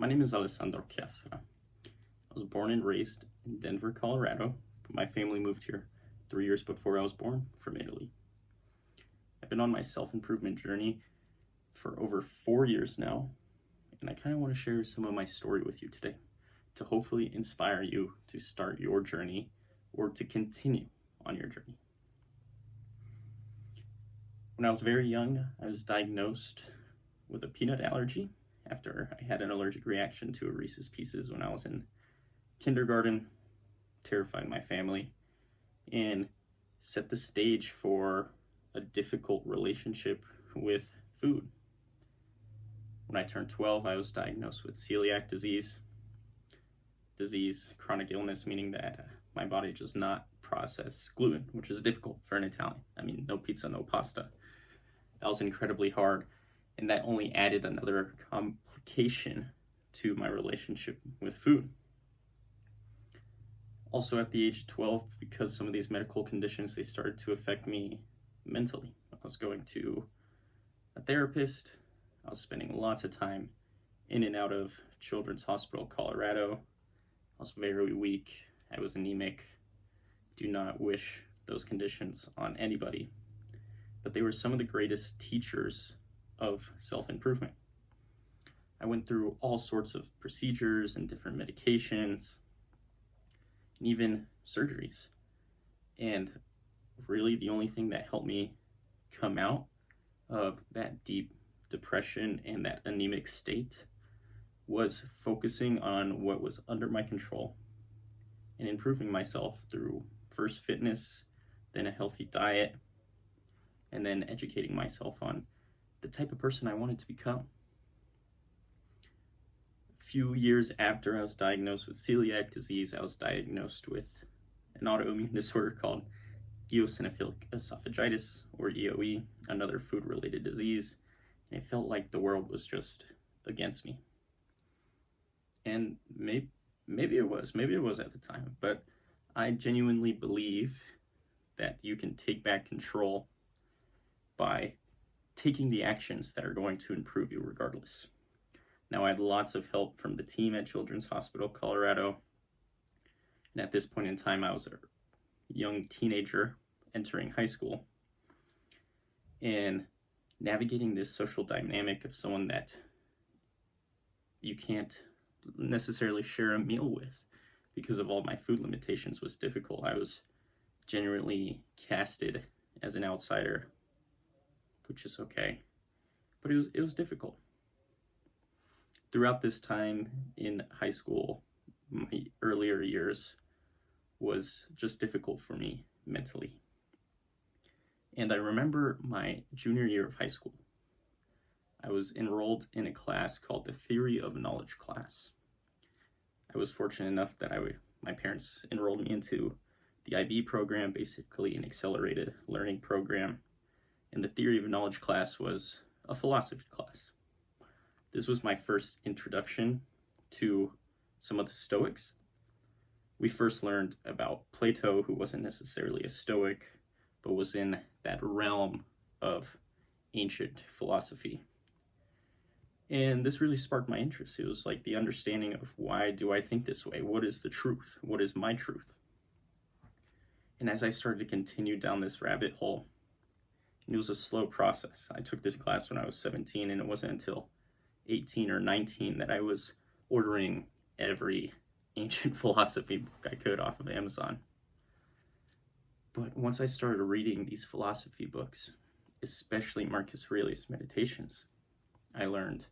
My name is Alessandro Chiastra. I was born and raised in Denver, Colorado, but my family moved here 3 years before I was born from Italy. I've been on my self-improvement journey for over 4 years now, and I kind of want to share some of my story with you today to hopefully inspire you to start your journey or to continue on your journey. When I was very young, I was diagnosed with a peanut allergy after I had an allergic reaction to a Reese's Pieces when I was in kindergarten. Terrified my family and set the stage for a difficult relationship with food. When I turned 12, I was diagnosed with celiac disease, chronic illness, meaning that my body does not process gluten, which is difficult for an Italian. I mean, no pizza, no pasta. That was incredibly hard, and that only added another complication to my relationship with food. Also at the age of 12, because some of these medical conditions, they started to affect me mentally. I was going to a therapist. I was spending lots of time in and out of Children's Hospital, Colorado. I was very weak. I was anemic. Do not wish those conditions on anybody. But they were some of the greatest teachers of self-improvement. I went through all sorts of procedures and different medications and even surgeries. And really the only thing that helped me come out of that deep depression and that anemic state was focusing on what was under my control and improving myself through first fitness, then a healthy diet, and then educating myself on the type of person I wanted to become. A few years after I was diagnosed with celiac disease, I was diagnosed with an autoimmune disorder called eosinophilic esophagitis, or EOE, another food-related disease, and it felt like the world was just against me. And maybe it was at the time, but I genuinely believe that you can take back control by taking the actions that are going to improve you regardless. Now, I had lots of help from the team at Children's Hospital, Colorado. And at this point in time, I was a young teenager entering high school. And navigating this social dynamic of someone that you can't necessarily share a meal with because of all my food limitations was difficult. I was genuinely casted as an outsider, which is okay, but it was difficult. Throughout this time in high school, my earlier years was just difficult for me mentally. And I remember my junior year of high school. I was enrolled in a class called the Theory of Knowledge class. I was fortunate enough that my parents enrolled me into the IB program, basically an accelerated learning program. And the Theory of Knowledge class was a philosophy class. This was my first introduction to some of the Stoics. We first learned about Plato, who wasn't necessarily a Stoic, but was in that realm of ancient philosophy. And this really sparked my interest. It was like the understanding of, why do I think this way? What is the truth? What is my truth? And as I started to continue down this rabbit hole, and it was a slow process. I took this class when I was 17, and it wasn't until 18 or 19 that I was ordering every ancient philosophy book I could off of Amazon. But once I started reading these philosophy books, especially Marcus Aurelius' Meditations, I learned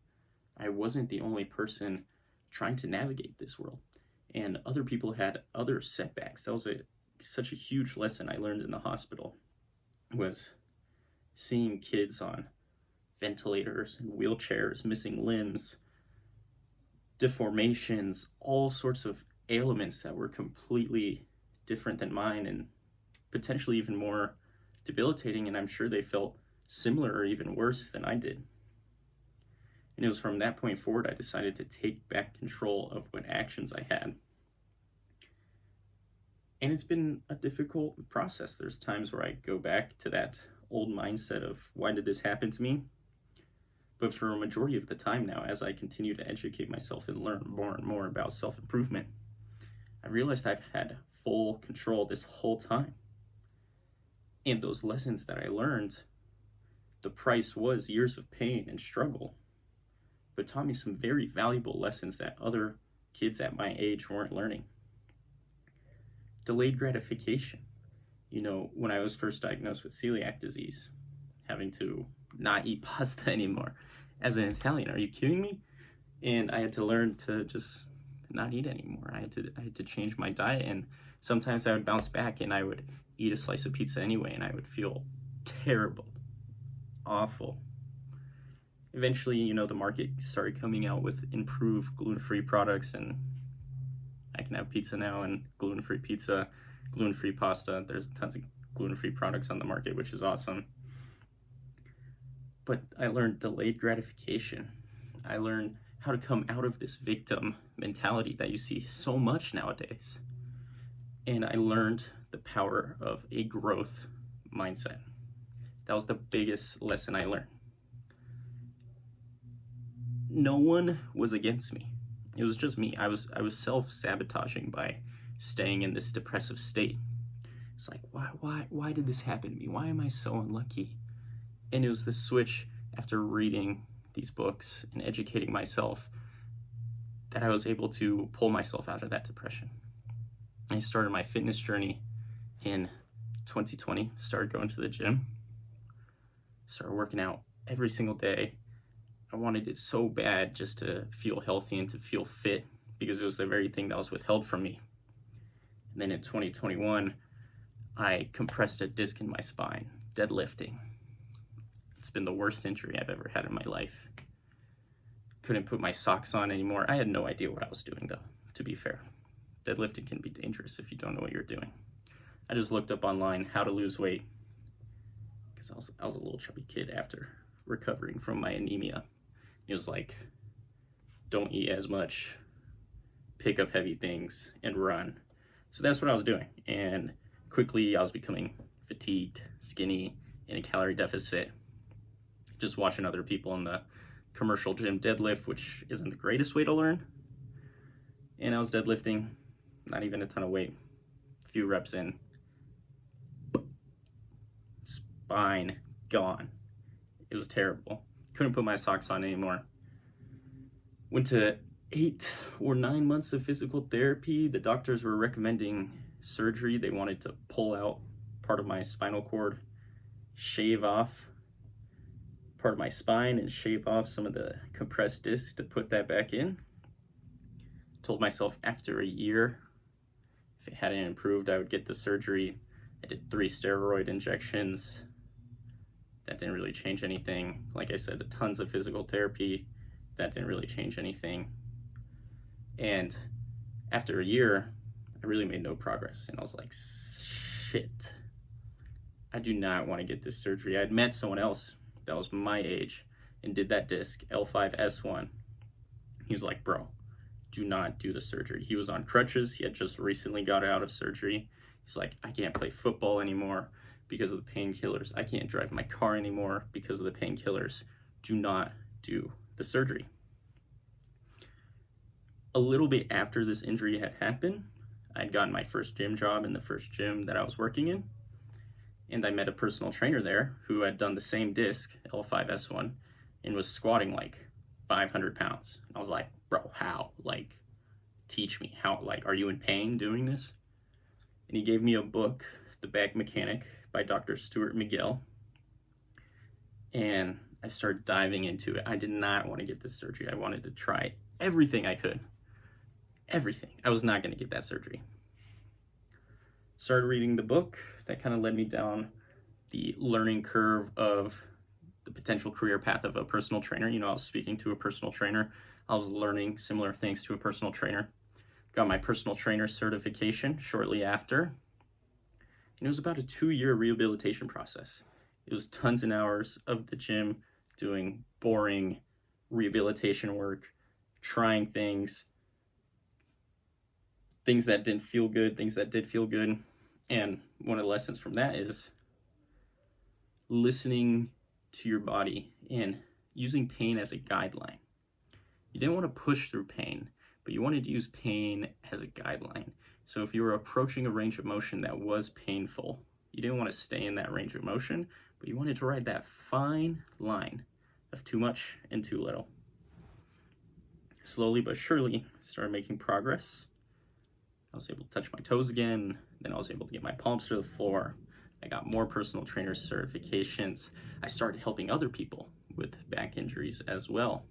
I wasn't the only person trying to navigate this world, and other people had other setbacks. That was such a huge lesson I learned in the hospital, was seeing kids on ventilators and wheelchairs, missing limbs, deformations, all sorts of ailments that were completely different than mine and potentially even more debilitating, and I'm sure they felt similar or even worse than I did. And it was from that point forward I decided to take back control of what actions I had. And it's been a difficult process. There's times where I go back to that old mindset of, why did this happen to me? But for a majority of the time now, as I continue to educate myself and learn more and more about self-improvement, I realized I've had full control this whole time. And those lessons that I learned, the price was years of pain and struggle, but taught me some very valuable lessons that other kids at my age weren't learning. Delayed gratification. When I was first diagnosed with celiac disease, having to not eat pasta anymore. As an Italian, are you kidding me? And I had to learn to just not eat anymore. I had to change my diet, and sometimes I would bounce back and I would eat a slice of pizza anyway, and I would feel terrible, awful. Eventually, the market started coming out with improved gluten-free products, and I can have pizza now, and gluten-free pizza, gluten-free pasta. There's tons of gluten-free products on the market, which is awesome. But I learned delayed gratification. I learned how to come out of this victim mentality that you see so much nowadays. And I learned the power of a growth mindset. That was the biggest lesson I learned. No one was against me. It was just me. I was self-sabotaging by staying in this depressive state. It's like, why did this happen to me? Why am I so unlucky? And it was the switch after reading these books and educating myself that I was able to pull myself out of that depression. I started my fitness journey in 2020, started going to the gym, started working out every single day. I wanted it so bad just to feel healthy and to feel fit, because it was the very thing that was withheld from me. And then in 2021, I compressed a disc in my spine, deadlifting. It's been the worst injury I've ever had in my life. Couldn't put my socks on anymore. I had no idea what I was doing, though, to be fair. Deadlifting can be dangerous if you don't know what you're doing. I just looked up online how to lose weight, because I was a little chubby kid after recovering from my anemia. It was like, don't eat as much, pick up heavy things, and run. So that's what I was doing. And quickly I was becoming fatigued, skinny, in a calorie deficit. Just watching other people in the commercial gym deadlift, which isn't the greatest way to learn. And I was deadlifting, not even a ton of weight, a few reps in. Spine gone. It was terrible. Couldn't put my socks on anymore. Went to 8 or 9 months of physical therapy. The doctors were recommending surgery. They wanted to pull out part of my spinal cord, shave off part of my spine, and shave off some of the compressed discs to put that back in. Told myself after a year, if it hadn't improved, I would get the surgery. I did 3 steroid injections. That didn't really change anything. Like I said, tons of physical therapy. That didn't really change anything. And after a year, I really made no progress. And I was like, shit, I do not want to get this surgery. I had met someone else that was my age and did that disc, L5-S1. He was like, bro, do not do the surgery. He was on crutches. He had just recently got out of surgery. He's like, I can't play football anymore because of the painkillers. I can't drive my car anymore because of the painkillers. Do not do the surgery. A little bit after this injury had happened, I'd gotten my first gym job in the first gym that I was working in. And I met a personal trainer there who had done the same disc, L5-S1, and was squatting like 500 pounds. I was like, bro, how? Like, teach me. How? Like, are you in pain doing this? And he gave me a book, The Back Mechanic by Dr. Stuart Miguel. And I started diving into it. I did not want to get this surgery. I wanted to try everything I could. Everything. I was not going to get that surgery. Started reading the book. That kind of led me down the learning curve of the potential career path of a personal trainer. I was speaking to a personal trainer. I was learning similar things to a personal trainer. Got my personal trainer certification shortly after. And it was about a 2-year rehabilitation process. It was tons of hours of the gym doing boring rehabilitation work, trying things that didn't feel good, things that did feel good. And one of the lessons from that is listening to your body and using pain as a guideline. You didn't want to push through pain, but you wanted to use pain as a guideline. So if you were approaching a range of motion that was painful, you didn't want to stay in that range of motion, but you wanted to ride that fine line of too much and too little. Slowly but surely, I started making progress. I was able to touch my toes again. Then I was able to get my palms to the floor. I got more personal trainer certifications. I started helping other people with back injuries as well.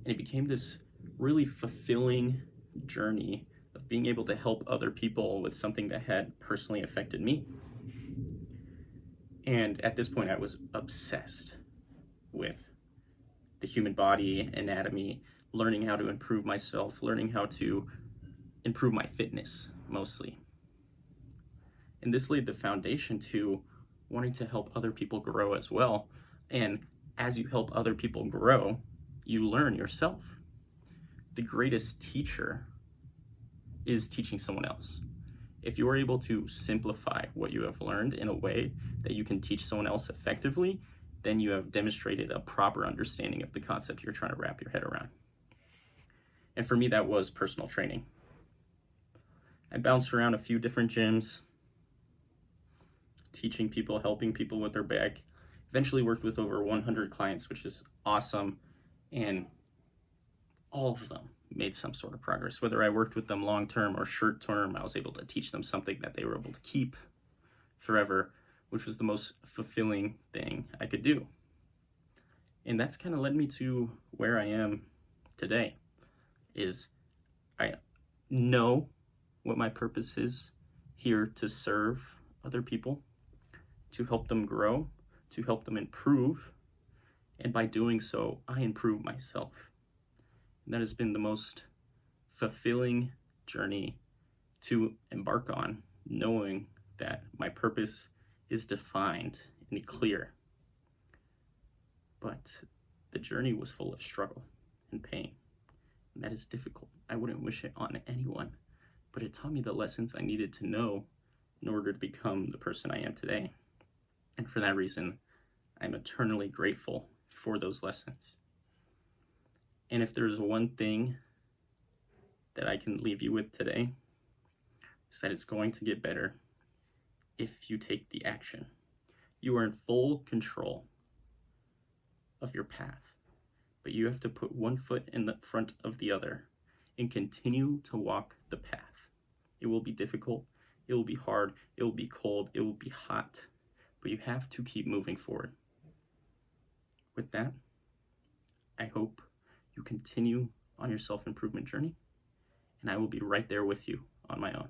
And it became this really fulfilling journey of being able to help other people with something that had personally affected me. And at this point, I was obsessed with the human body, anatomy, learning how to improve myself, learning how to improve my fitness, mostly. And this laid the foundation to wanting to help other people grow as well. And as you help other people grow, you learn yourself. The greatest teacher is teaching someone else. If you are able to simplify what you have learned in a way that you can teach someone else effectively, then you have demonstrated a proper understanding of the concept you're trying to wrap your head around. And for me, that was personal training. I bounced around a few different gyms, teaching people, helping people with their back. Eventually worked with over 100 clients, which is awesome. And all of them made some sort of progress. Whether I worked with them long-term or short-term, I was able to teach them something that they were able to keep forever, which was the most fulfilling thing I could do. And that's kind of led me to where I am today, is I know what my purpose is here, to serve other people, to help them grow, to help them improve. And by doing so, I improve myself. And that has been the most fulfilling journey to embark on, knowing that my purpose is defined and clear. But the journey was full of struggle and pain. And that is difficult. I wouldn't wish it on anyone, but it taught me the lessons I needed to know in order to become the person I am today. And for that reason, I'm eternally grateful for those lessons. And if there's one thing that I can leave you with today, is that it's going to get better if you take the action. You are in full control of your path, but you have to put one foot in the front of the other and continue to walk the path. It will be difficult, it will be hard, it will be cold, it will be hot, but you have to keep moving forward. With that, I hope you continue on your self-improvement journey, and I will be right there with you on my own.